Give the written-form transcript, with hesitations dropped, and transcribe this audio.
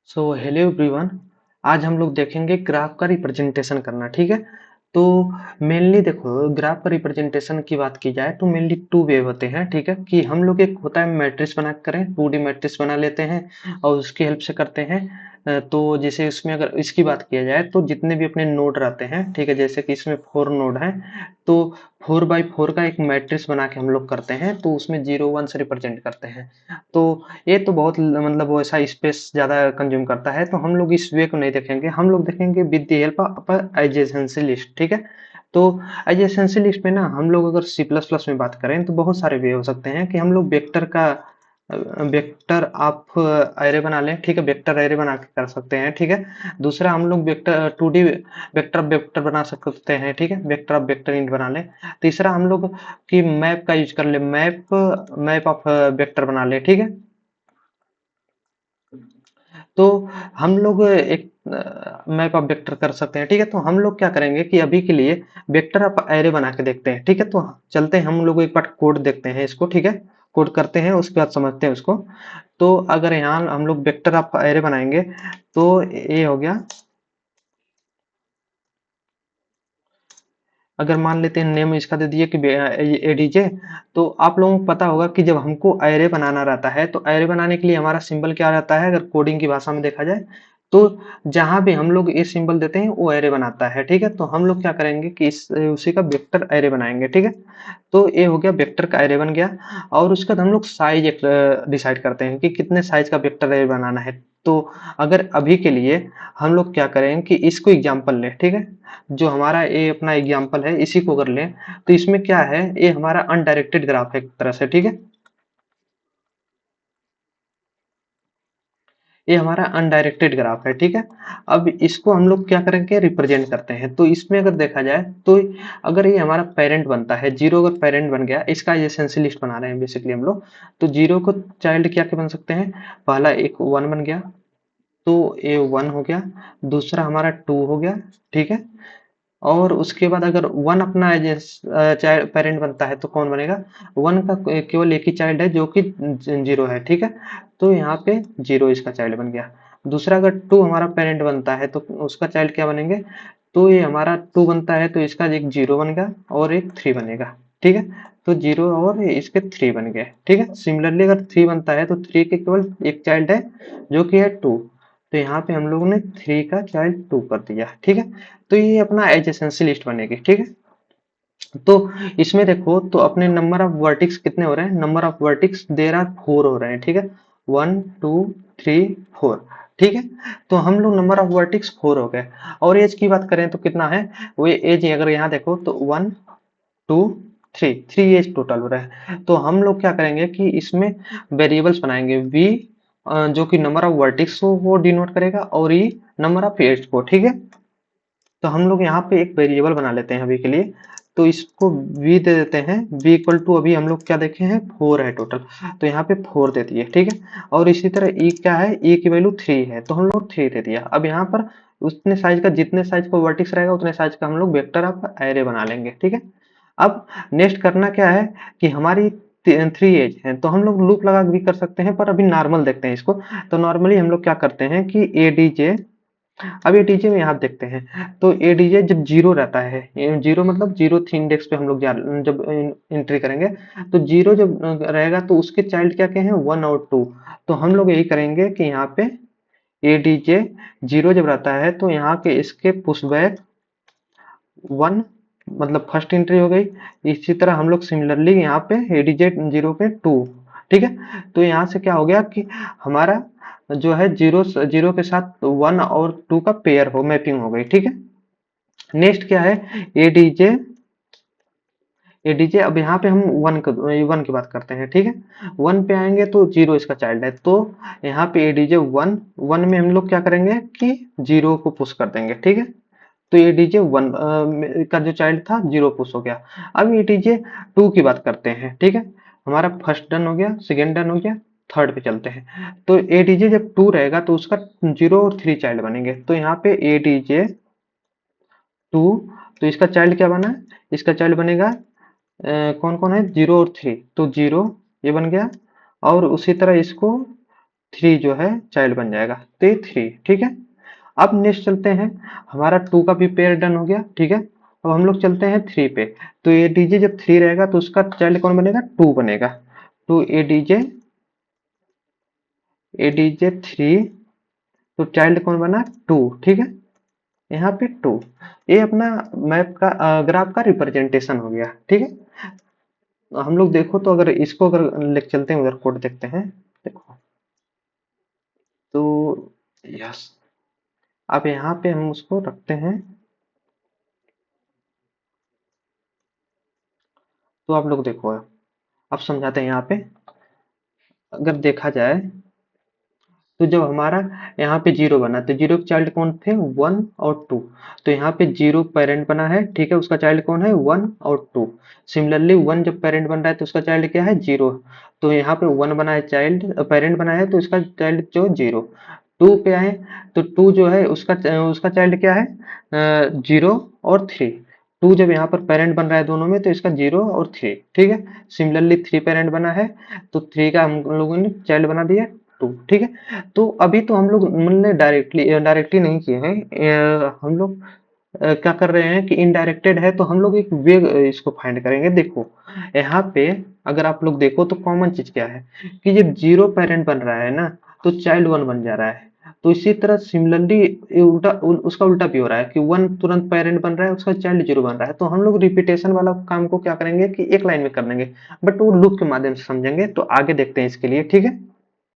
Hello everyone. आज हम लोग देखेंगे ग्राफ का रिप्रेजेंटेशन करना। ठीक है। तो मेनली देखो, ग्राफ का रिप्रेजेंटेशन की बात की जाए तो मेनली टू वे होते हैं। ठीक है, कि हम लोग एक होता है मैट्रिक्स बना करें, 2D मैट्रिक्स बना लेते हैं और उसकी हेल्प से करते हैं। तो जैसे इसमें अगर इसकी बात किया जाए तो जितने भी अपने नोड रहते हैं, ठीक है, जैसे कि इसमें 4 नोड हैं, तो 4 बाई 4 का एक मैट्रिक्स बना के हम लोग करते हैं, तो उसमें 0 1 से रिप्रेजेंट करते हैं। तो ये तो बहुत मतलब वैसा स्पेस ज़्यादा कंज्यूम करता है, तो हम लोग इस वे को नहीं देखेंगे। हम लोग देखेंगे with the help of adjacency list. ठीक है। तो एडजेसेंसी लिस्ट में ना हम लोग अगर सी प्लस प्लस में बात करें तो बहुत सारे वे हो सकते हैं कि हम लोग वेक्टर का वेक्टर आप एरे बना लें। ठीक है, वेक्टर एरे बना के कर सकते हैं। ठीक है। दूसरा हम लोग वेक्टर 2D वेक्टर वेक्टर बना सकते हैं। ठीक है, वेक्टर ऑफ वेक्टर इंट बना लें। तीसरा हम लोग की मैप का यूज कर ले, मैप मैप ऑफ वेक्टर बना ले। ठीक है। तो हम लोग एक मैप ऑफ वेक्टर कर सकते हैं। ठीक है, तो हम लोग क्या करेंगे कि अभी के लिए वेक्टर ऑफ एरे बना के देखते हैं। ठीक है, तो चलते हैं हम लोग एक बार कोड देखते हैं इसको। ठीक है, कोड करते हैं उसके बाद समझते हैं उसको। तो अगर यहाँ हम लोग वेक्टर ऑफ एरे बनाएंगे तो ये हो गया। अगर मान लेते हैं नेम इसका दे दिए कि एडीजे, तो आप लोगों को पता होगा कि जब हमको एरे बनाना रहता है तो एरे बनाने के लिए हमारा सिंबल क्या रहता है, अगर कोडिंग की भाषा में देखा जाए तो जहां भी हम लोग ये सिंबल देते हैं वो एरे बनाता है। ठीक है, तो हम लोग क्या करेंगे कि इस उसी का वेक्टर एरे बनाएंगे। ठीक है, तो ये हो गया, वेक्टर का एरे बन गया। और उसके बाद हम लोग साइज एक डिसाइड करते हैं कि कितने साइज का वेक्टर एरे बनाना है। तो अगर अभी के लिए हम लोग क्या करें कि इसको एग्जांपल लें। ठीक है, जो हमारा ये अपना एग्जांपल है इसी को कर लें, तो इसमें क्या है, ये हमारा अनडायरेक्टेड ग्राफ है एक तरह से। ठीक है, ये हमारा अनडायरेक्टेड ग्राफ है। ठीक है, अब इसको हम लोग क्या करेंगे, रिप्रेजेंट करते हैं। तो इसमें अगर देखा जाए तो अगर ये हमारा पेरेंट बनता है, जीरो अगर पेरेंट बन गया, इसका एसेंशियल लिस्ट बना रहे हैं बेसिकली हम लोग, तो जीरो को चाइल्ड क्या के बन सकते हैं, पहला एक वन बन गया, तो ये वन हो गया। दूसरा हमारा टू हो गया। ठीक है, और उसके बाद अगर वन अपना चाइल्ड पेरेंट बनता है तो कौन बनेगा, वन का केवल एक ही चाइल्ड है जो कि जीरो है। ठीक है, तो यहाँ पे जीरो इसका चाइल्ड बन गया। दूसरा अगर टू हमारा पेरेंट बनता है तो उसका चाइल्ड क्या बनेंगे, तो ये हमारा टू बनता है तो इसका एक जीरो बनेगा और एक थ्री बनेगा। ठीक है, तो जीरो और इसके थ्री बन गए। ठीक है, सिमिलरली अगर थ्री बनता है तो थ्री के केवल एक चाइल्ड है जो कि है टू, तो यहाँ पे हम लोगों ने थ्री का चाइल्ड टू कर दिया। ठीक है, तो ये अपना एडजेसेंसी लिस्ट बनेगी। ठीक है, तो इसमें देखो तो अपने नंबर ऑफ वर्टिक्स कितने हो रहे हैं, number of vertices there are four हो रहे हैं। ठीक है, वन टू थ्री फोर। ठीक है, तो हम लोग नंबर ऑफ वर्टिक्स फोर हो गए। और एज की बात करें तो कितना है, वो एज अगर यहाँ देखो तो one two three, three edge total हो रहा है। तो हम लोग क्या करेंगे कि इसमें वेरिएबल्स बनाएंगे, वी जो कि नंबर ऑफ वर्टिक्स को वो डिनोट करेगा, और ई नंबर ऑफ एज को। ठीक है, तो हम लोग यहाँ पे एक वेरिएबल बना लेते हैं अभी के लिए, तो इसको v दे देते हैं। v इक्वल टू अभी हम लोग क्या देखे हैं, फोर है टोटल, तो यहाँ पे फोर दे दिए। ठीक है, और इसी तरह e क्या है, e की वैल्यू थ्री है तो हम लोग थ्री दे दिया। अब यहाँ पर उतने साइज का, जितने साइज का वर्टिक्स रहेगा उतने साइज का हम लोग वेक्टर ऑफ एरे बना लेंगे। ठीक है, अब नेक्स्ट करना क्या है कि हमारी थ्री एज है तो हम लोग लूप लगा के भी कर सकते हैं, पर अभी नॉर्मल देखते हैं इसको। तो नॉर्मली हम लोग क्या करते हैं कि एडीजे, अब ये डीजे में यहाँ देखते हैं, तो ये डीजे जब जीरो रहता है, जीरो मतलब जीरो थी इंडेक्स पे हम लोग जब एंट्री करेंगे, तो जीरो जब रहेगा तो उसके चाइल्ड क्या क्या है, वन और टू। तो हम लोग यही करेंगे कि यहाँ पे ए डीजे जीरो जब रहता है तो यहाँ के इसके पुश बैक वन, मतलब फर्स्ट एंट्री हो गई। इसी तरह हम लोग सिमिलरली यहाँ पे एडीजे जीरो पे टू। ठीक है, तो यहाँ से क्या हो गया कि हमारा जो है जीरो जीरो के साथ वन और टू का पेयर हो, मैपिंग हो गई। ठीक है, नेक्स्ट क्या है, एडीजे एडीजे, अब यहाँ पे हम वन की बात करते हैं। ठीक है, वन पे आएंगे तो जीरो इसका चाइल्ड है, तो यहाँ पे एडीजे वन, वन में हम लोग क्या करेंगे कि जीरो को पुश कर देंगे। ठीक है, तो ये डीजे वन का जो चाइल्ड था जीरो पुश हो गया। अब ये डीजे टू की बात करते हैं। ठीक है, हमारा फर्स्ट डन हो गया, सेकेंड डन हो गया, थर्ड पे चलते हैं। तो ए डीजे जब टू रहेगा तो उसका जीरो और थ्री चाइल्ड बनेंगे, तो यहाँ पे ए डीजे टू, तो इसका चाइल्ड क्या बना, इसका चाइल्ड बनेगा कौन कौन है, जीरो और थ्री, तो जीरो ये बन गया। और उसी तरह इसको 3 जो है चाइल्ड बन जाएगा, तो ये 3 ठीक है। अब नेक्स्ट चलते हैं, हमारा 2 का भी पेयर डन हो गया ठीक है। अब हम लोग चलते हैं 3 पे। तो ए डीजे जब 3 रहेगा तो उसका चाइल्ड कौन बनेगा, 2 बनेगा। तो ए डीजे 3, तो चाइल्ड कौन बना, 2 ठीक है। यहाँ पे 2, ये अपना मैप का ग्राफ का रिप्रेजेंटेशन हो गया ठीक है। हम लोग देखो तो अगर इसको अगर ले चलते हैं उधर कोड देखते हैं, देखो तो यस, अब यहाँ पे हम उसको रखते हैं। तो आप लोग देखो, अब समझाते हैं यहाँ पे। अगर देखा जाए तो जब हमारा यहाँ पे जीरो बना तो जीरो के चाइल्ड कौन थे, 1 और 2। तो यहाँ पे जीरो पेरेंट बना है ठीक है, उसका चाइल्ड कौन है, 1 और 2। सिमिलरली 1 जब पेरेंट बन रहा है तो उसका चाइल्ड क्या है, 0। तो यहाँ पे 1 बना है चाइल्ड, पेरेंट बना है तो इसका चाइल्ड जो 0। 2 पे आए तो 2 जो है उसका चाइल्ड क्या है, 0 और 3। 2 जब यहाँ पर पेरेंट बन रहा है दोनों में तो इसका 0 और 3 ठीक है। सिमिलरली 3 पेरेंट बना है तो 3 का हम लोगों ने चाइल्ड बना दिया 2 ठीक है। तो अभी तो हम लोग हमने डायरेक्टली नहीं किए हैं, हम लोग क्या कर रहे हैं कि इनडायरेक्टेड है, तो हम लोग एक वे इसको फाइंड करेंगे। देखो यहाँ पे अगर आप लोग देखो तो कॉमन चीज क्या है कि जब जीरो पेरेंट बन रहा है ना तो चाइल्ड 1 बन जा रहा है। तो इसी तरह सिमिलरली उसका उल्टा भी हो रहा है कि 1 तुरंत पेरेंट बन रहा है, उसका चाइल्ड 0 बन रहा है। तो हम लोग रिपीटेशन वाला काम को क्या करेंगे कि एक लाइन में कर लेंगे, बट वो लूप के माध्यम से समझेंगे। तो आगे देखते हैं इसके लिए ठीक है।